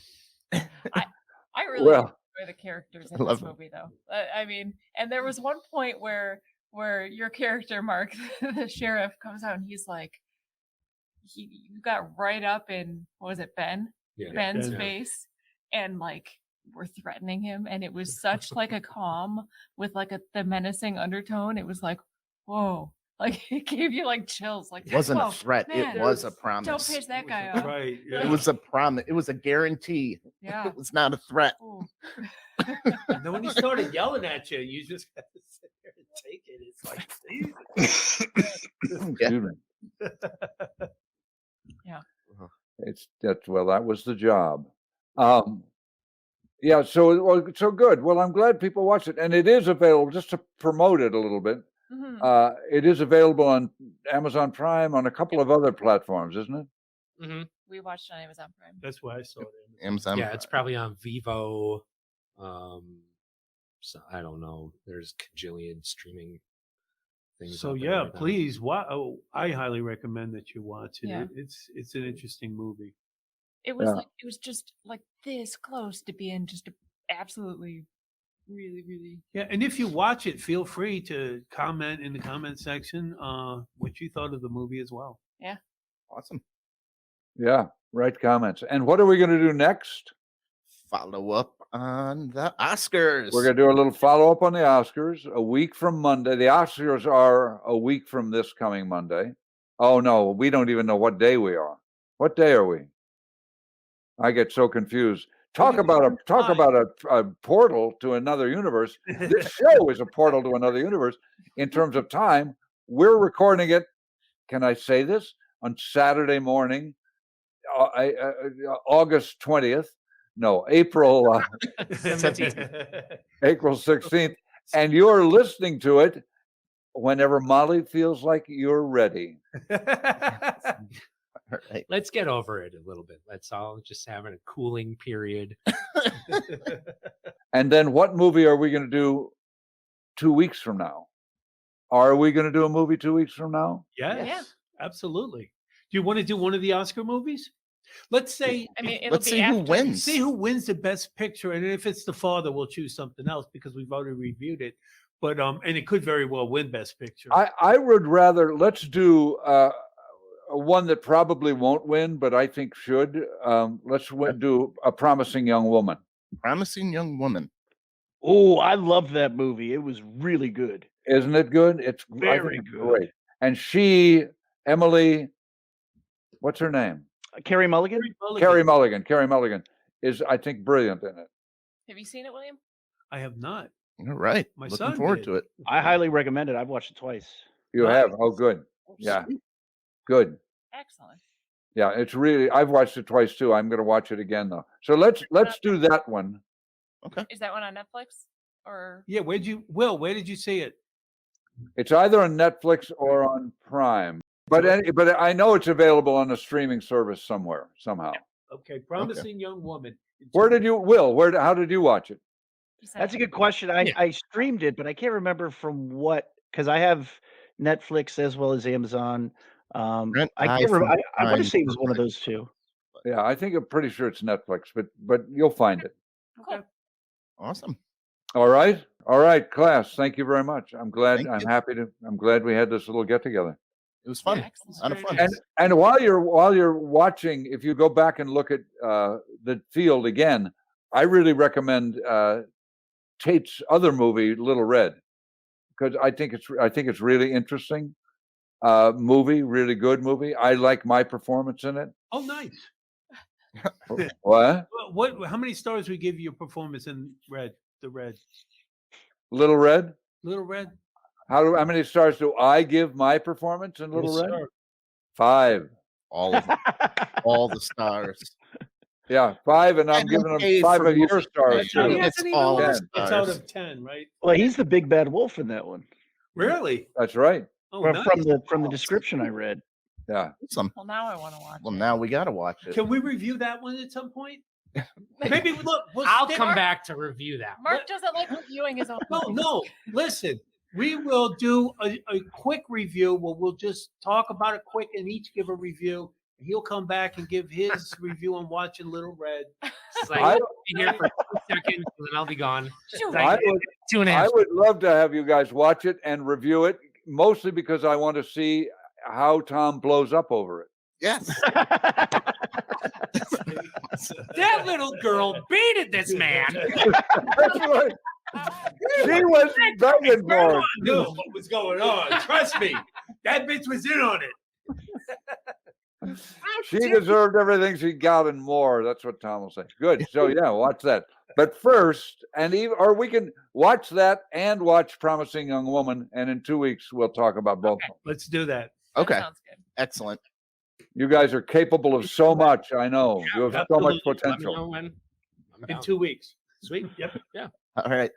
I really Well, enjoy the characters I in love this it. movie, though. I mean, and there was one point where your character, Mark, the sheriff, comes out and he's like, you got right up in, what was it, Yeah. Ben's Yeah. face, and like were threatening him, and it was such like a calm with like the menacing undertone. It was like, whoa, like it gave you like chills. Like It wasn't whoa, a threat. man, It was a don't promise. piss that guy off. Right. Yeah. It was a promise. It was a guarantee. Yeah. It was not a threat. Ooh. And then when he started yelling at you, you just got to sit there and take it. It's like, excuse me. Yeah. Well, that was the job. Yeah, so good. Well, I'm glad people watch it, and it is available. Just to promote it a little bit, Mhm. it is available on Amazon Prime, on a couple of other platforms, isn't it? Mm-hmm. We watched on Amazon Prime. that's why I saw it. Amazon. Yeah, it's probably on Vivo. So I don't know. There's cajillion streaming things. So out there yeah, right now. please. I highly recommend that you watch it. Yeah. It's an interesting movie. It was Yeah. like it was just like this close to being just absolutely, really, really. Yeah, and if you watch it, feel free to comment in the comment section what you thought of the movie as well. Awesome. Yeah, write comments. And what are we going to do next? Follow up on the Oscars. We're going to do a little follow up on the Oscars a week from Monday. The Oscars are a week from this coming Monday. Oh no, we don't even know what day we are. What day are we? I get so confused. Talk about a portal to another universe. This show is a portal to another universe in terms of time. We're recording it. Can I say this? On Saturday morning, August 20th. No, April 16th. And you're listening to it whenever Molly feels like you're ready. All right. Let's get over it a little bit. Let's all just having a cooling period. And then what movie are we going to do 2 weeks from now? Are we going to do a movie 2 weeks from now? Yes, absolutely. Do you want to do one of the Oscar movies? Let's say, I mean, it'll Let's be see who after- wins. see who wins the best picture, and if it's The Father, we'll choose something else because we've already reviewed it. But and it could very well win Best Picture. I would rather, let's do one that probably won't win, but I think should. Let's do A Promising Young Woman. Promising Young Woman. Oh, I love that movie. It was really good. Isn't it good? It's I think Very it's good. great. And she, Emily, what's her name? Carrie Mulligan. Carrie Mulligan is, I think, brilliant in it. Have you seen it, William? I have not. All right. My Looking son forward did. to it. I highly recommend it. I've watched it twice. You have? Oh, good. Yeah, good. Excellent. Yeah, it's really. I've watched it twice too. I'm going to watch it again though. So let's do that one. Is that one on Netflix or? Yeah, where did you see it? It's either on Netflix or on Prime, but I know it's available on a streaming service somewhere somehow. Okay, Promising Young Woman. Where did you, Will? How did you watch it? That's a good question. I streamed it, but I can't remember from what, because I have Netflix as well as Amazon. Brent, I can't remember. I want Prime to say it was one of for those two. Yeah, I'm pretty sure it's Netflix, but you'll find it. Cool. Awesome. All right, class. Thank you very much. I'm glad. Thank you. I'm glad we had this little get together. It was fun. Excellent. A lot of fun. And while you're watching, if you go back and look at the field again, I really recommend Tate's other movie, Little Red, because I think it's really interesting movie, really good movie. I like my performance in it. Oh, nice. What? What? How many stars we give your performance in Red? The Red. Little Red? Little Red. How many stars do I give my performance in Little Yes, Red? sir. 5. All of them. All the stars. Yeah, 5, and I I'm don't giving pay them 5 for of your movies. stars I too. mean, it's all the It's out stars. of 10, right? Well, he's the big bad wolf in that one. Really? That's right. Oh, From, nice. from the description I read. Yeah. Awesome. Well, now I want to watch Well, it. now we got to watch it. Can we review that one at some point? Maybe look. I'll stick- come back to review that. Mark doesn't like reviewing his own. No. Listen, we will do a quick review where we'll just talk about it quick and each give a review. He'll come back and give his review on watching Little Red. It's like, I- I'll be here for 2 seconds and then I'll be gone. Shoot. I would 2.5. I would love to have you guys watch it and review it, mostly because I want to see how Tom blows up over it. Yes. That little girl baited this man. That's right. She was begging for Grandma it. knew what was going on. Trust me. That bitch was in on it. She deserved everything she got and more. That's what Tom will say. Good. So yeah, watch that. But first, or we can watch that and watch Promising Young Woman, and in 2 weeks we'll talk about both. Okay. Let's do that. That Okay. sounds good. Excellent. You guys are capable of so much. I know you have so much absolutely. Let me potential. know when. I'm In down. 2 weeks. Sweet. Yep. All right.